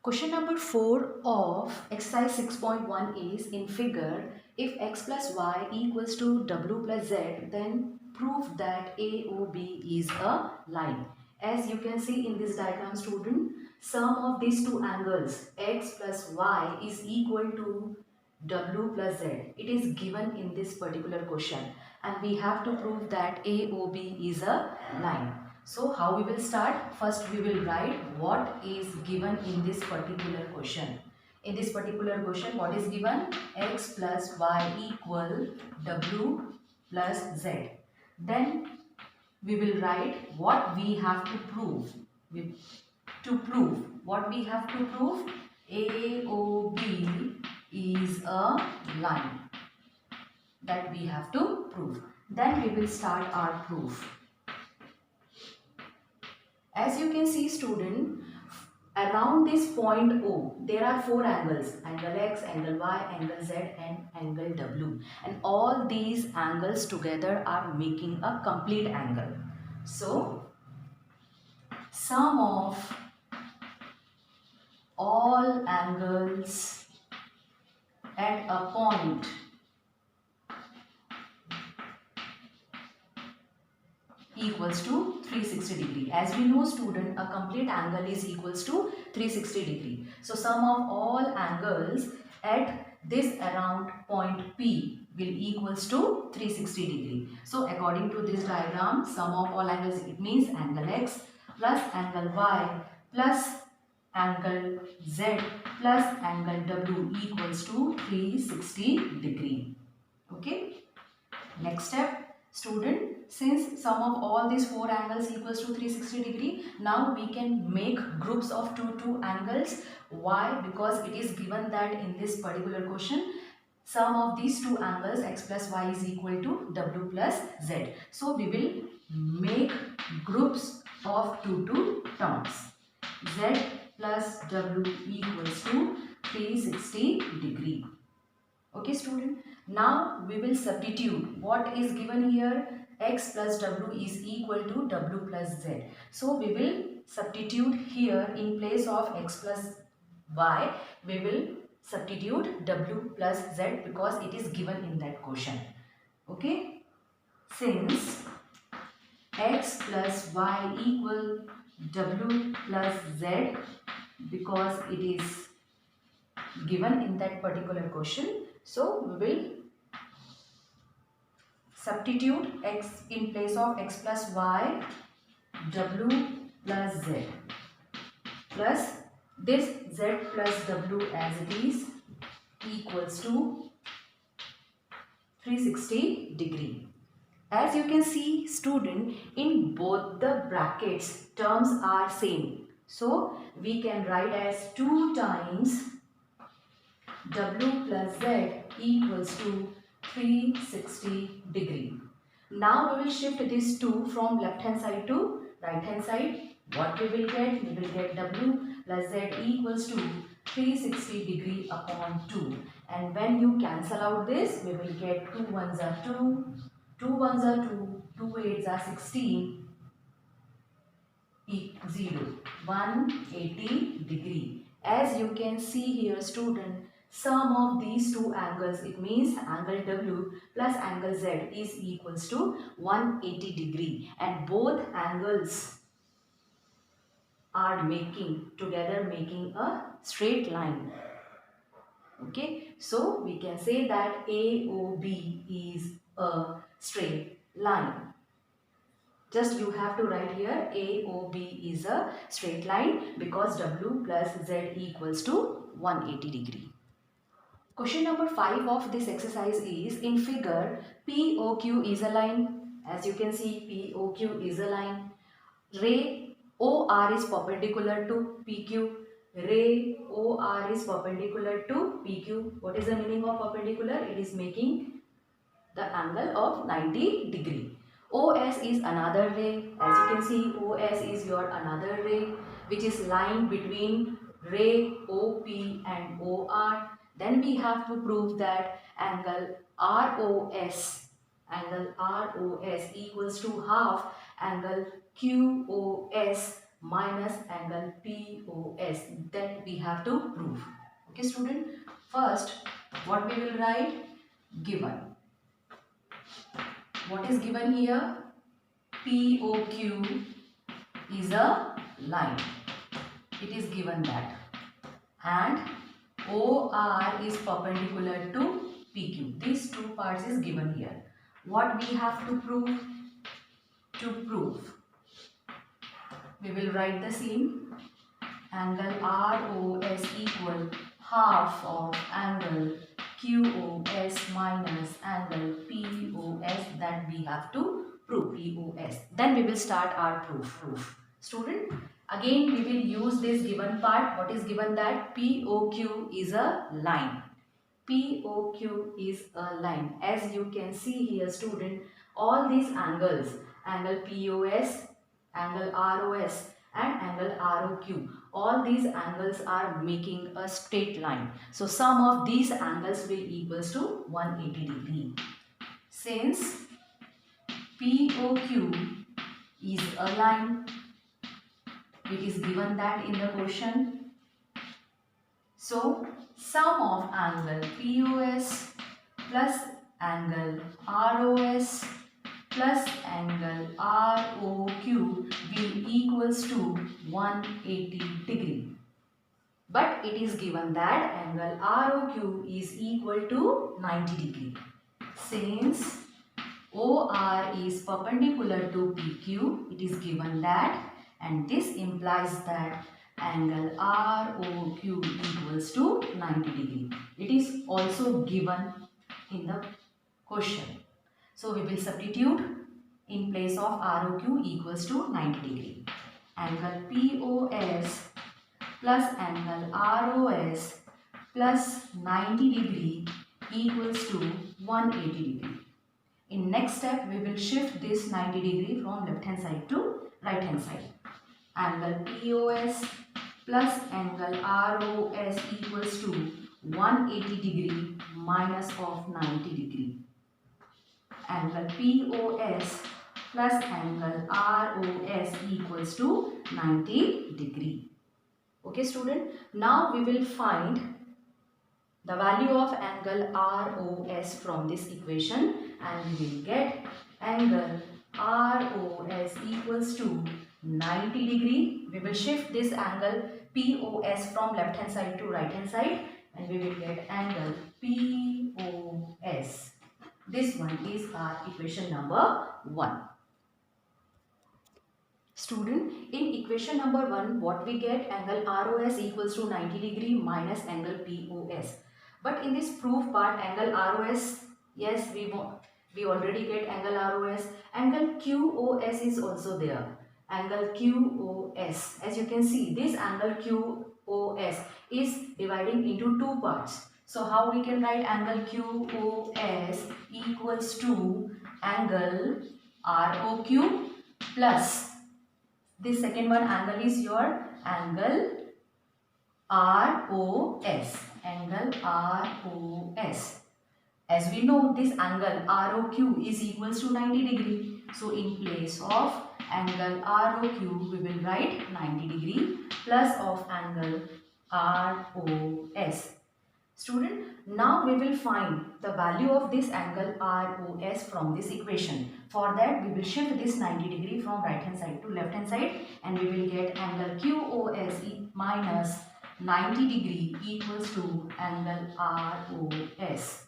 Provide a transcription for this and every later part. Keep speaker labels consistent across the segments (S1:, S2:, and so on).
S1: Question number 4 of exercise 6.1 is in figure, if x plus y equals to w plus z, then prove that AOB is a line. As you can see in this diagram, student, sum of these two angles x plus y is equal to w plus z. It is given in this particular question and we have to prove that AOB is a line. So how we will start? First we will write what is given in this particular question. In this particular question, what is given? X plus y equal w plus z. Then we will write what we have to prove. What we have to prove? AOB is a line. That we have to prove. Then we will start our proof. As you can see, student, around this point O, there are four angles, angle X, angle Y, angle Z and angle W. And all these angles together are making a complete angle. So, sum of all angles at a point equals to 360 degree. As we know, student, a complete angle is equals to 360 degree. So sum of all angles at this around point P will equals to 360 degree. So according to this diagram, sum of all angles, it means angle X plus angle Y plus angle Z plus angle W equals to 360 degree. Okay. Next step, student, since sum of all these four angles equals to 360 degree, now we can make groups of two angles. Why? Because it is given that in this particular question, sum of these two angles x plus y is equal to w plus z. So we will make groups of two terms. Z plus w equals to 360 degree. Okay, student. Now we will substitute what is given here. X plus w is equal to w plus z. So we will substitute here in place of x plus y. We will substitute w plus z because it is given in that question. Okay. Since x plus y equal w plus z because it is given in that particular question. So we will substitute x in place of x plus y, w plus z plus this z plus w as it is equals to 360 degree. As you can see, student, in both the brackets terms are same. So we can write as 2 times w plus z equals to 360 degree. Now we will shift this 2 from left hand side to right hand side. What we will get? We will get w plus z equals to 360 degree upon 2. And when you cancel out this, we will get 2 ones are 2, 2 ones are 2, 2 eights are 16, 0, 180 degree. As you can see here, student, sum of these two angles, it means angle W plus angle Z is equals to 180 degree, and both angles are together making a straight line. Okay, so we can say that AOB is a straight line. Just you have to write here AOB is a straight line because W plus Z equals to 180 degree. Question number 5 of this exercise is in figure POQ is a line. As you can see, POQ is a line. Ray OR is perpendicular to PQ. Ray OR is perpendicular to PQ. What is the meaning of perpendicular? It is making the angle of 90 degree. OS is another ray. As you can see, OS is your another ray which is lying between ray OP and OR. Then we have to prove that angle ROS equals to half angle QOS minus angle POS that we have to prove. Okay student, first what we will write? Given. What is given here? POQ is a line. It is given that. And OR is perpendicular to PQ. These two parts is given here. What we have to prove? To prove, we will write the same. Angle ROS equal half of angle QOS minus angle POS that we have to prove. POS. Then we will start our proof. Student, again we will use this given part. What is given? That POQ is a line. POQ is a line. As you can see here student, all these angles, angle POS, angle ROS and angle ROQ, all these angles are making a straight line. So sum of these angles will equals to 180 degree. Since POQ is a line, it is given that in the question. So sum of angle POS plus angle ROS plus angle ROQ will equals to 180 degree. But it is given that angle ROQ is equal to 90 degree. Since OR is perpendicular to PQ, it is given that, and this implies that angle ROQ equals to 90 degree. It is also given in the question. So we will substitute in place of ROQ equals to 90 degree. Angle POS plus angle ROS plus 90 degree equals to 180 degree. In next step, we will shift this 90 degree from left hand side to right hand side. Angle POS plus angle ROS equals to 180 degree minus of 90 degree. Angle POS plus angle ROS equals to 90 degree. Okay student, now we will find the value of angle ROS from this equation, and we will get angle ROS equals to 90 degree. We will shift this angle POS from left hand side to right hand side, and we will get angle POS. This one is our equation number 1. Student, in equation number 1, what we get? Angle ROS equals to 90 degree minus angle POS. But in this proof part, angle ROS, yes, we already get angle ROS. Angle QOS is also there. Angle QOS. As you can see, this angle QOS is dividing into two parts. So how we can write angle QOS equals to angle ROQ plus this second one angle is your angle ROS. Angle ROS. As we know, this angle ROQ is equals to 90 degree. So in place of angle ROQ, we will write 90 degree plus of angle ROS. Student, now we will find the value of this angle ROS from this equation. For that, we will shift this 90 degree from right hand side to left hand side, and we will get angle QOS minus 90 degree equals to angle ROS.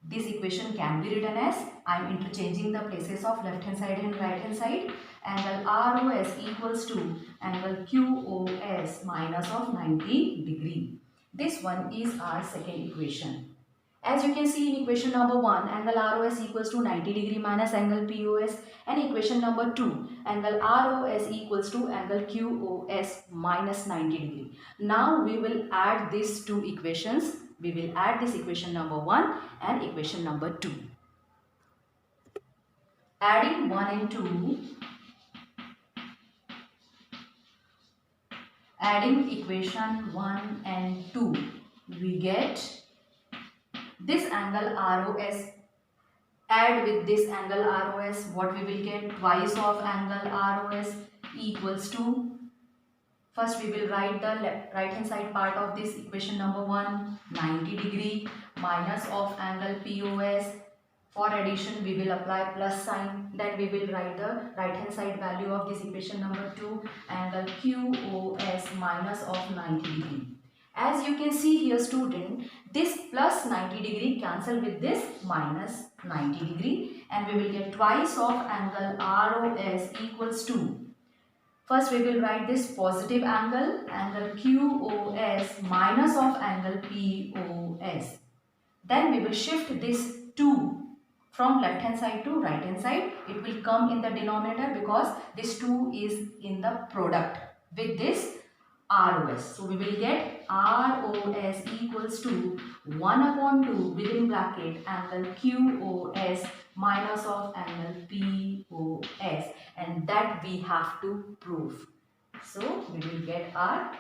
S1: This equation can be written as, I am interchanging the places of left hand side and right hand side. Angle ROS equals to angle QOS minus of 90 degree. This one is our second equation. As you can see in equation number 1, angle ROS equals to 90 degree minus angle POS, and equation number 2, angle ROS equals to angle QOS minus 90 degree. Now we will add these two equations. We will add this equation number 1 and equation number 2. Adding 1 and 2, adding equation 1 and 2, we get this angle ROS. Add with this angle ROS, what we will get? Twice of angle ROS equals to First we will write the right hand side part of this equation number 1, 90 degree minus of angle POS. For addition we will apply plus sign. Then we will write the right hand side value of this equation number 2, angle QOS minus of 90 degree. As you can see here student, this plus 90 degree cancel with this minus 90 degree and we will get twice of angle ROS equals to. First we will write this positive angle, angle QOS minus of angle POS. Then we will shift this 2 from left hand side to right hand side. It will come in the denominator because this 2 is in the product with this ROS. So we will get ROS equals to 1 upon 2 within bracket angle QOS minus of angle POS, and that we have to prove. So we will get our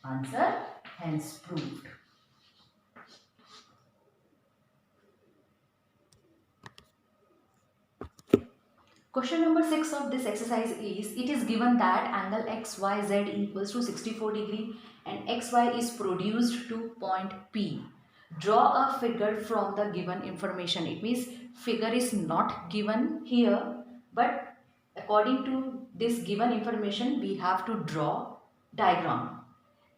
S1: answer, hence proved. Question number 6 of this exercise is, it is given that angle XYZ equals to 64 degree and XY is produced to point P. Draw a figure from the given information. It means figure is not given here, but according to this given information we have to draw diagram.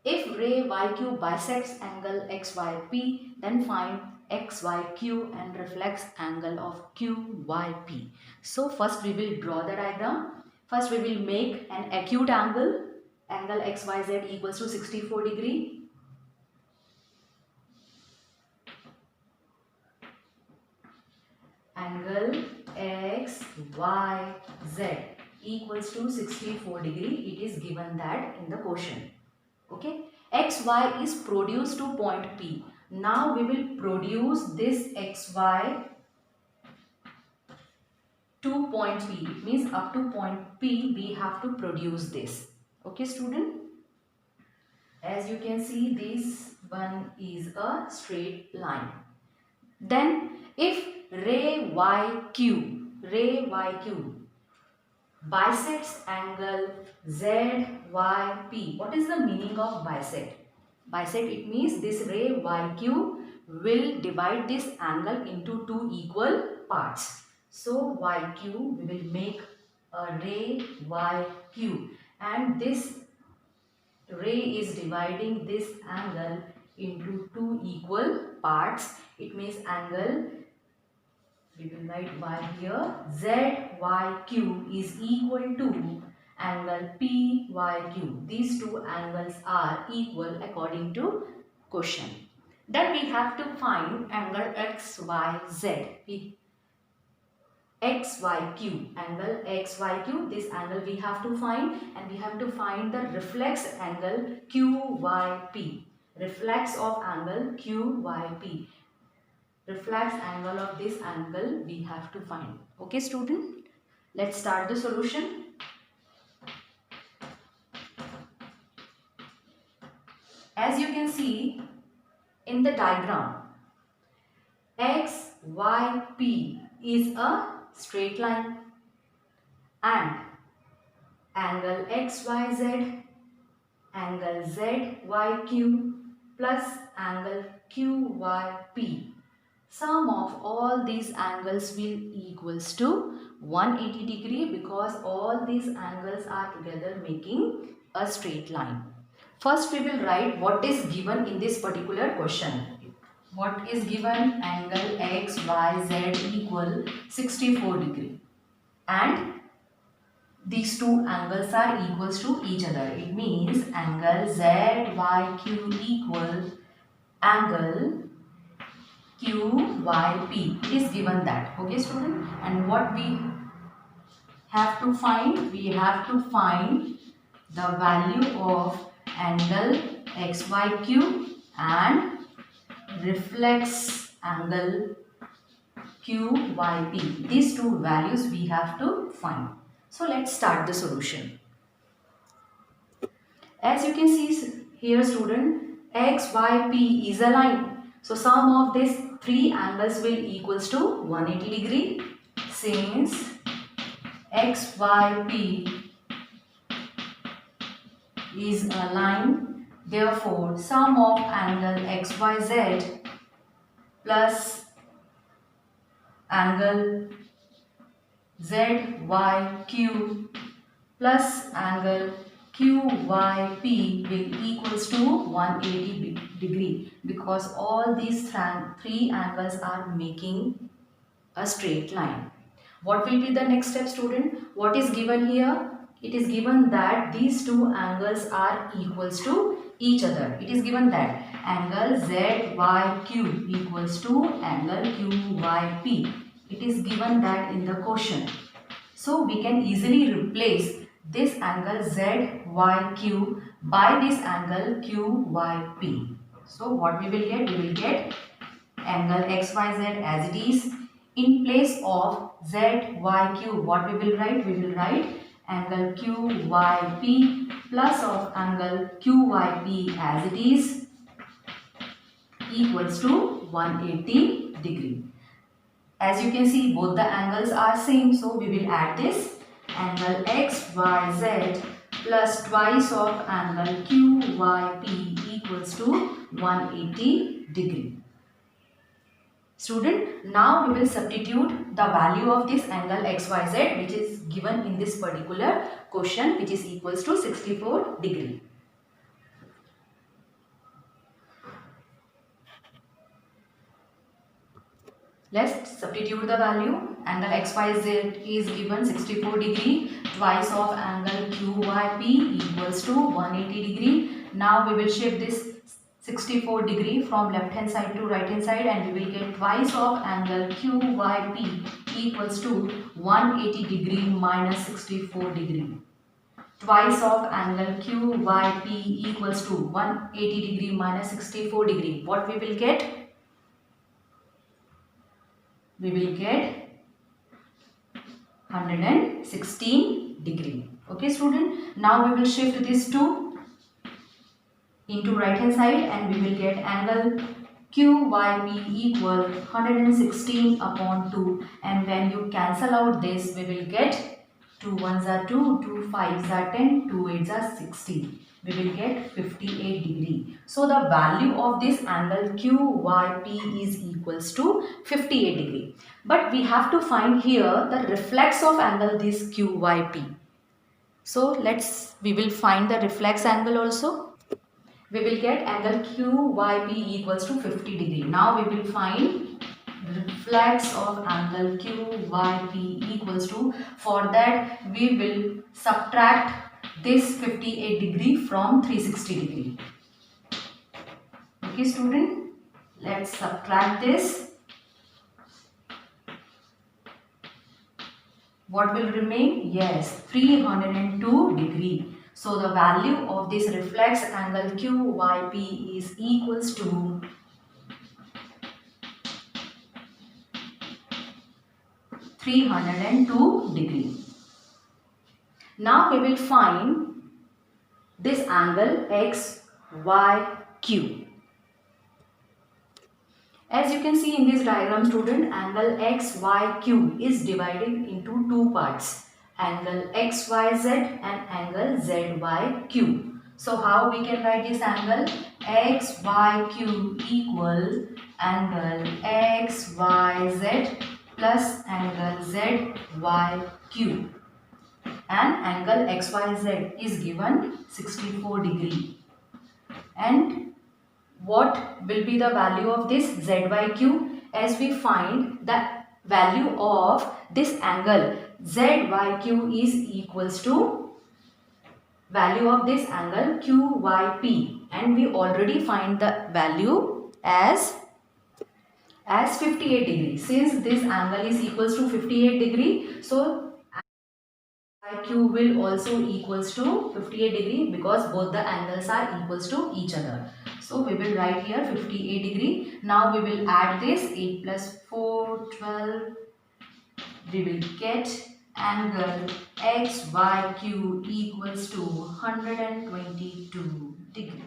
S1: If ray YQ bisects angle XYP, then find XYQ and reflects angle of QYP. So first we will draw the diagram. First we will make an acute angle. Angle XYZ equals to 64 degree. Angle XYZ equals to 64 degree. It is given that in the question. Okay. XY is produced to point P. Now we will produce this XY to point P. It means up to point P we have to produce this. Okay student? As you can see, this one is a straight line. Then if ray YQ bisects angle ZYP. What is the meaning of bisect? Bisect, it means this ray YQ will divide this angle into two equal parts. So YQ, we will make a ray YQ and this ray is dividing this angle into two equal parts. It means angle, we will write Y here, ZYQ is equal to angle PYQ. These two angles are equal according to question. Then we have to find angle XYZ. XYQ, angle XYQ, this angle we have to find, and we have to find the reflex angle QYP. Reflex of angle QYP. Reflex angle of this angle we have to find. Okay student, let's start the solution. As you can see in the diagram, XYP is a straight line and angle XYZ, angle ZYQ plus angle QYP. Sum of all these angles will equals to 180 degree because all these angles are together making a straight line. First we will write what is given in this particular question. What is given? Angle XYZ equal 64 degree and these two angles are equals to each other. It means angle ZYQ equal angle QYP. It is given that. Okay student, and what we have to find? We have to find the value of angle XYQ and reflex angle QYP. These two values we have to find. So let's start the solution. As you can see here student, XYP is a line. So sum of these three angles will equals to 180 degree. Since XYP is a line. Therefore, sum of angle XYZ plus angle ZYQ plus angle QYP will equals to 180 degree, because all these three angles are making a straight line. What will be the next step, student? What is given here? It is given that these two angles are equals to each other. It is given that angle ZYQ equals to angle QYP. It is given that in the question. So we can easily replace this angle ZYQ by this angle QYP. So what we will get? We will get angle XYZ as it is. In place of ZYQ, what we will write? We will write angle QYP plus of angle QYP as it is equals to 180 degree. As you can see, both the angles are same, so we will add this angle XYZ plus twice of angle QYP equals to 180 degree. Student, now we will substitute the value of this angle XYZ, which is given in this particular question, which is equals to 64 degree. Let's substitute the value. Angle XYZ is given 64 degree. Twice of angle QYP equals to 180 degree. Now we will shift this 64 degree from left hand side to right hand side, and we will get twice of angle QYP equals to 180 degree minus 64 degree. Twice of angle QYP equals to 180 degree minus 64 degree. What we will get? We will get 116 degree. Okay, student. Now we will shift this 2 into right hand side, and we will get angle QYP equal 116 upon 2, and when you cancel out this, we will get 2 1s are 2, 2 5s are 10, 2 8s are 60. We will get 58 degree. So the value of this angle QYP is equals to 58 degree. But we have to find here the reflex of angle this QYP. So we will find the reflex angle also. We will get angle QYP equals to 50 degree. Now we will find reflex of angle QYP equals to, for that we will subtract this 58 degree from 360 degree. Okay, student, let's subtract this. What will remain? Yes, 302 degree. So the value of this reflex angle QYP is equals to 302 degree. Now we will find this angle XYQ. As you can see in this diagram, student, angle XYQ is divided into two parts, angle XYZ and angle ZYQ. So how we can write this angle? XYQ equal angle XYZ plus angle ZYQ. And angle XYZ is given 64 degree. And what will be the value of this ZYQ? As we find the value of this angle ZYQ is equals to value of this angle QYP, and we already find the value as 58 degree. Since this angle is equals to 58 degree, so YQ will also equals to 58 degree, because both the angles are equals to each other. So we will write here 58 degree. Now we will add this 8 plus 4, 12. We will get angle XYQ equals to 122 degree.